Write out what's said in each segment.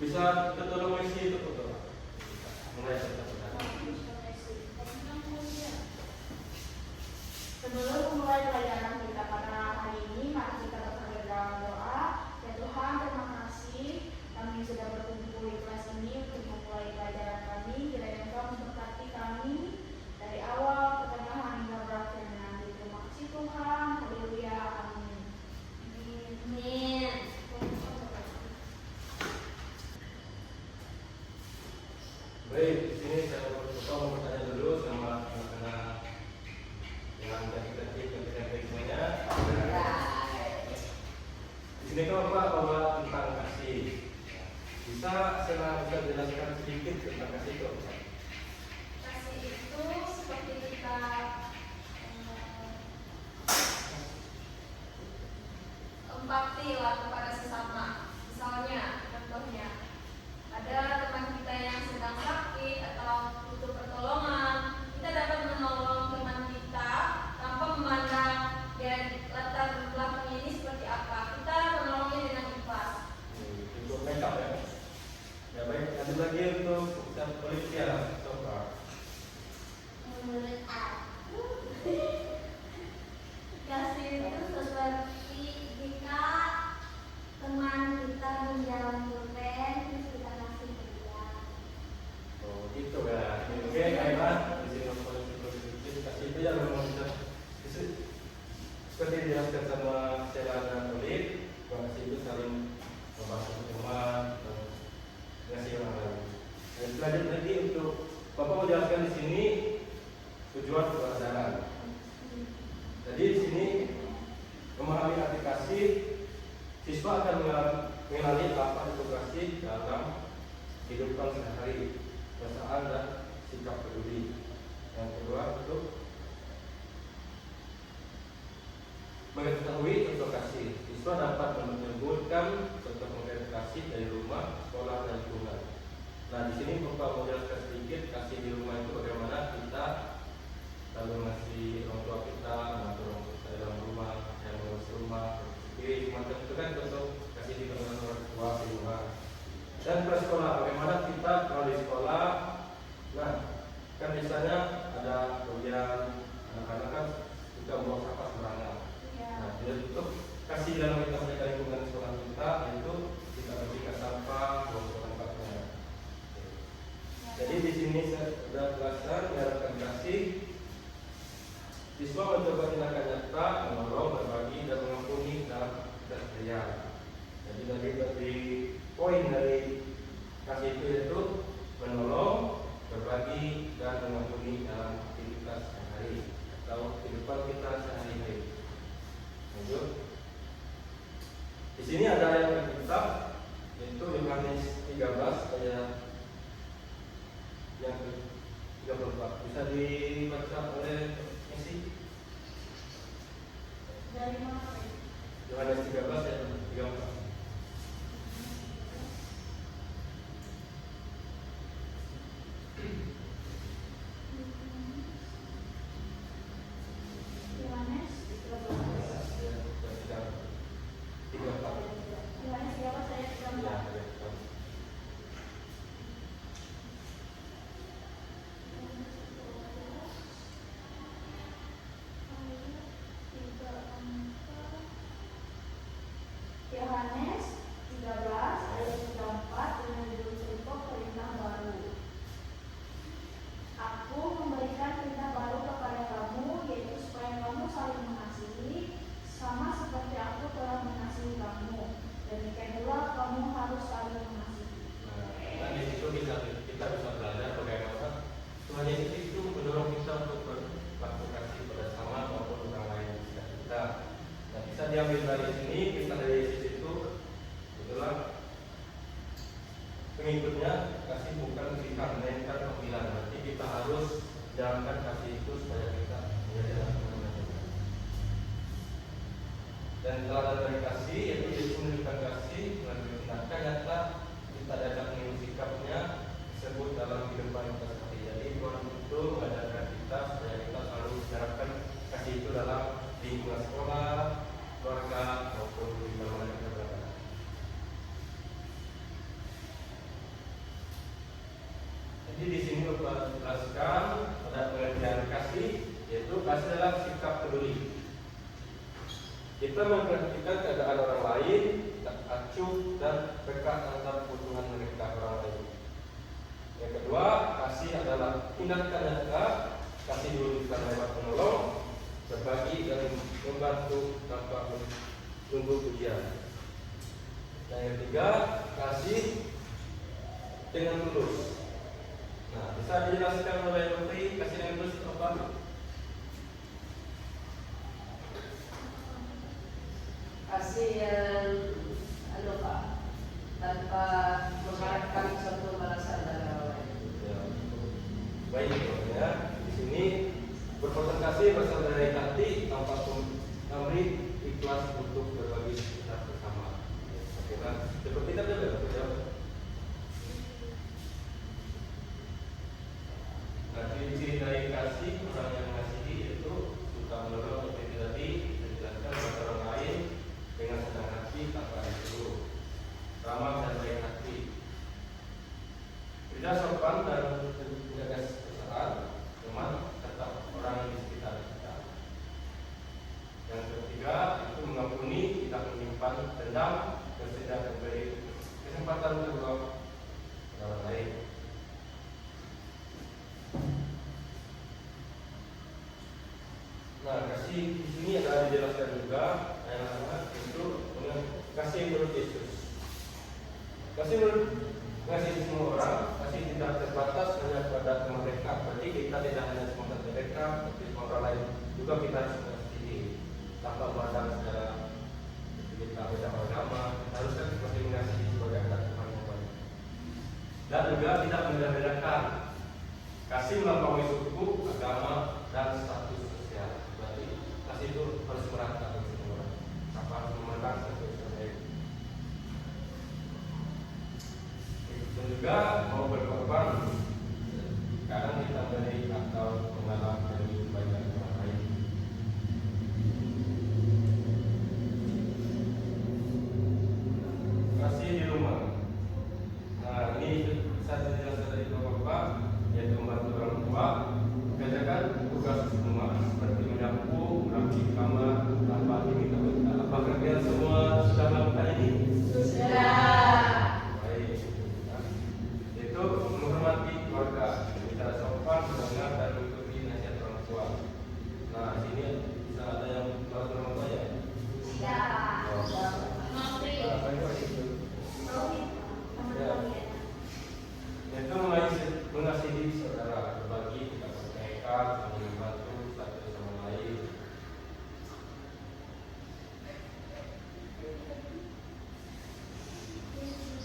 Bisa ketolong isi itu betul. Mulai sebelum memulai pelajaran kita pada hari ini, mari kita bersama dalam doa. Ya Tuhan, terima kasih kami sudah berkumpul di kelas ini untuk memulai pelajaran kami. Kiranya Engkau memberkati kami dari awal, pertengahan hingga berakhirnya nanti. Terima kasih Tuhan. Haleluya. Amin. Amin. baik, di sini saya mau bertanya dulu sama anak-anak yang cantik-cantik yang cantik semuanya. Di sini kan Bapak bawa tentang kasih. Bisa jelaskan sedikit tentang kasih itu? Kasih itu seperti kita empati lah kepada sesama. Misalnya, contohnya, ada teman kita yang sedang sakit atau butuh pertolongan, kita dapat menolong teman kita tanpa memandang dia latar belakangnya ini seperti apa. Kita menolongnya dengan ikhlas. Untuk makeup ya. Ya baik, ada lagi untuk urusan politik ya, coba. Menurut aku, kasih itu seperti jika teman kita menjalan pulpen, terus kita kasih ke dia. Oh gitu ya. Oke, baiklah. Di sini politik kasih itu ya memang bisa seperti dijelaskan sama Sheila dan Olid, bahwa kasih itu saling membantu teman, ngasih orang lain. Dan selanjutnya lagi untuk Bapak mau jelaskan di sini tujuan pelajaran. Jadi di sini memahami arti kasih, siswa akan mengenali apa itu kasih dalam kehidupan sehari-hari, perasaan dan sikap peduli. Yang kedua untuk mengetahui contoh kasih. Siswa dapat menyebutkan contoh konkret kasih dari rumah, sekolah, dan lingkungan. Nah, di sini Bapak mau jelaskan sedikit kasih di rumah itu bagaimana kita lalu ngasih orang tua kita, mengatur orang tua kita dalam rumah, yang mengurus rumah, semacam itu kan contoh kasih di orang tua di rumah. Dan ke sekolah, bagaimana kita kalau di sekolah, nah kan biasanya ada ujian, anak-anak kan suka buang sampah sembarangan. Nah, jadi untuk kasih dalam kita menjaga lingkungan sekolah kita itu kita bersihkan sampah, buang sampahnya. Jadi di sini saya sudah jelaskan diharapkan kasih. Siswa mencoba tindakan nyata, menolong, berbagi, dan mengampuni dalam keseharian. Jadi dari poin dari kasih itu yaitu menolong, berbagi, dan mengampuni dalam aktivitas sehari-hari atau kehidupan kita sehari-hari. Lanjut. Di sini ada ayat kitab yaitu Yohanes 13 ayat yang ke-34. Bisa dibaca oleh Messi? Dari mana? Yohanes 13 ayat 34. Yohanes 34. Yohanes siapa saya Ya, tidak. Yohanes 13 ayat 34 dengan judul cerita perintah baru. Aku memberikan perintah baru kepada kamu, yaitu supaya kamu saling mengasihi, sama seperti aku telah mengasihi kamu. Demikian pula kamu harus saling mengasihi. Nah, di situ kita bisa belajar bagaimana Tuhan Yesus itu mendorong kita untuk berlaku kasih pada sama maupun orang lain di sekitar kita. Nah, bisa diambil dari sini, kita dari Yesus itu itulah pengikutnya kasih bukan pilihan, melainkan pemilihan. Berarti kita harus jalankan kasih itu supaya kita menjadi anak-anak Tuhan. Dan teladan dari kasih yaitu Yesus menunjukkan kasih melalui tindakan nyata, kita dapat meniru sikapnya disebut dalam kehidupan kita sehari. Jadi Tuhan itu mengajarkan kita supaya kita kasih adalah sikap peduli. Kita memperhatikan keadaan orang lain, tak acuh dan peka terhadap kebutuhan mereka orang lain. Yang kedua, kasih adalah tindakan nyata. Kasih diwujudkan lewat menolong, berbagi dan membantu tanpa menunggu pujian. Dan yang ketiga, kasih dengan tulus. Nah, bisa dijelaskan oleh Menteri kasih dengan tulus itu apa? Kasih yang Pak, tanpa mengharapkan suatu balasan dari orang lain. Ya. Baik, ya. Di sini berbuat kasih berasal dari hati tanpa pamrih, ikhlas untuk berbagi kita bersama. Oke, nah, seperti tadi ya. Nah, ciri dari kasih, orang yang mengasihi itu suka menolong seperti tadi, menjelaskan kepada orang lain dengan senang hati tanpa disuruh, ramah dan baik hati, tidak sopan dan menjaga kesalahan teman tetap orang di sekitar kita. Yang ketiga itu mengampuni, tidak menyimpan dendam, bersedia memberi kesempatan kedua orang lain. Nah, kasih di sini ada dijelaskan juga itu dengan kasih menurut Yesus. Kasih menurut mengasihi semua orang, kasih tidak terbatas hanya kepada mereka. Berarti kita tidak hanya semangat mereka, tapi semua orang lain juga kita harus mengasihi tanpa memandang secara kita beda agama. Kita harus kan masih mengasihi sebagai anak Tuhan yang baik. Dan juga tidak membeda-bedakan. Kasih melampaui suku, agama, dan status sosial. Berarti kasih itu harus merata bagi semua orang. Tanpa harus memandang satu sama lain. Dan juga mau berkorban, kadang kita beri atau mengalah dari kebaikan orang lain. Kasih di rumah. Nah, ini bisa dijelaskan dari Bapak, yaitu membantu orang tua, mengerjakan tugas rumah seperti menyapu, merapi kamar, tanpa diminta. Apakah kalian semua sudah melakukan ini? Sudah. Baik. Itu menghormati keluarga, bicara sopan, mendengar dan mengikuti nasihat orang tua. Nah, sini bisa ada yang membantu orang tua ya? Itu mengasihi saudara, berbagi, tidak bertengkar, saling membantu satu sama lain.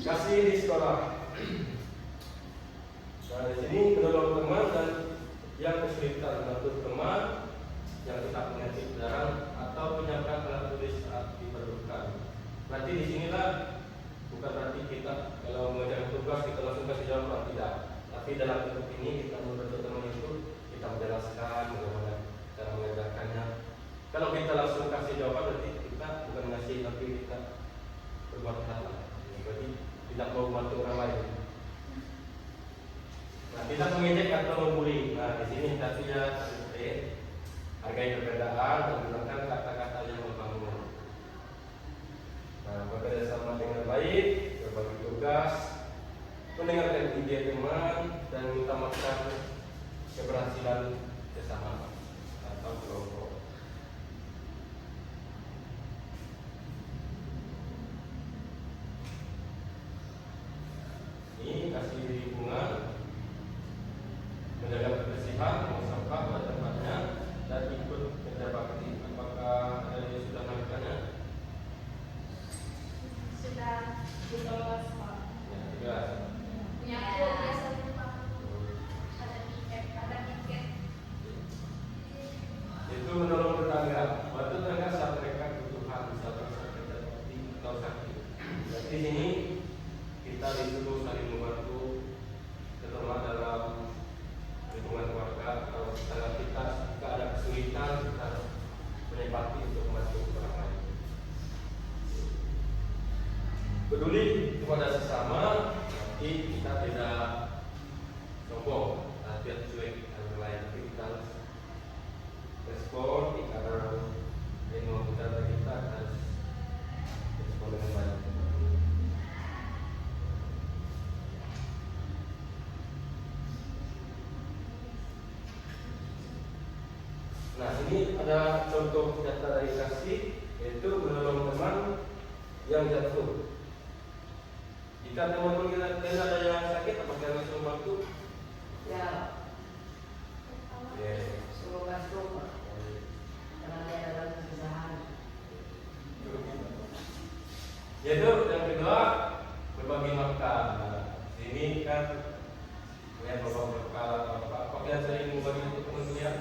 Kasih di sekolah. Nah, di sini menolong teman dan yang kesulitan, membantu teman yang tidak mengerti pelajaran atau menyiapkan alat tulis saat diperlukan. Berarti di sinilah bukan berarti kita kalau mengerjakan tugas kita langsung kasih jawaban, tidak. Tapi dalam bentuk ini kita membantu teman itu, kita menjelaskan bagaimana cara mengerjakannya. Kalau kita langsung kasih jawaban berarti kita bukan ngasih, tapi kita berbuat salah. Berarti tidak mau membantu orang lain. Nah, tidak mengejek atau membuli. Nah, di sini tadinya hargai perbedaan dan gunakan kata-kata yang membangun. Nah, bekerja sama dengan baik, berbagi tugas, mendengarkan ide teman, dan mengutamakan keberhasilan bersama atau kelompok. Ini kasih lingkungan, menjaga kebersihan, membuang sampah pada tempatnya, dan ikut kerja bakti. Apakah ada yang sudah melakukannya? Sudah ditolak Pak. Ya, tidak. Menyapu biasanya Pak. Ada tiket. Itu menolong tetangga. Bantu tetangga saat mereka kebutuhan, misalkan saat kerja bakti atau sakit. Jadi di sini kita disuruh saling membantu, terutama dalam lingkungan keluarga atau tetangga kita. Jika ada kesulitan, kita harus menyempati untuk membantu orang lain. Peduli kepada sesama, tapi kita tidak sombong, tidak cuek dengan orang lain. Tapi kita harus respon karena ini mau bicara kita harus respon dengan baik. Nah, ini ada contoh nyata dari kasih, yaitu menolong teman yang jatuh. Jika teman-teman kita ada yang sakit, apakah langsung bantu? Ya, Ya. suruh bantu Pak. Karena dia dalam kesusahan. Yaitu yang kedua berbagi makan. Nah, ini kan ya bapak bekal apa yang sering membagi untuk teman-teman.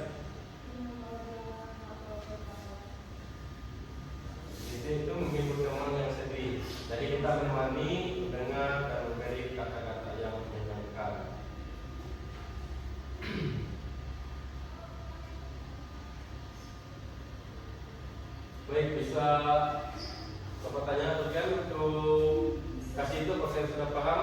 Itu menghibur teman yang sedih. Jadi kita menemani dengan dan memberi kata-kata yang menyenangkan. Baik, bisa Bapak tanya bagian untuk kasih itu apa saya sudah paham?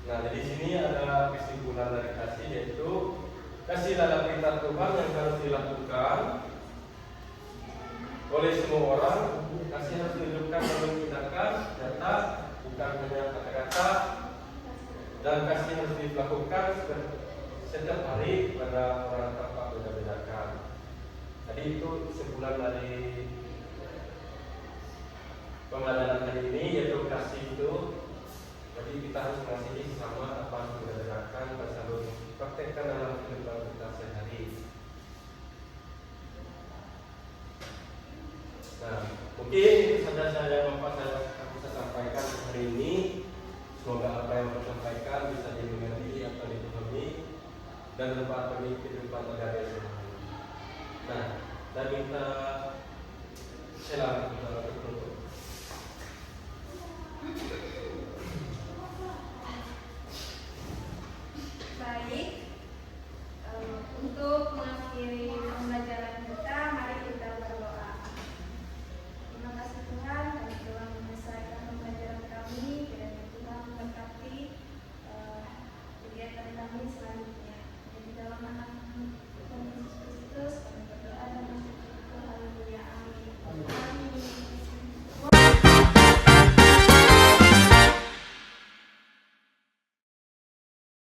Nah, jadi sini ada kesimpulan dari kasih, yaitu kasih adalah perintah Tuhan yang harus dilakukan oleh semua orang. Kasih harus ditunjukkan melalui tindakan, nyata, bukan hanya kata-kata, dan kasih harus dilakukan setiap hari pada orang tanpa beda-bedakan. Jadi itu kesimpulan dari pembelajaran hari ini, yaitu kasih itu. Jadi kita harus mengasihi sesama apa yang kita dengarkan dan selalu praktekkan dalam kehidupan kita sehari. Nah, mungkin itu saja saya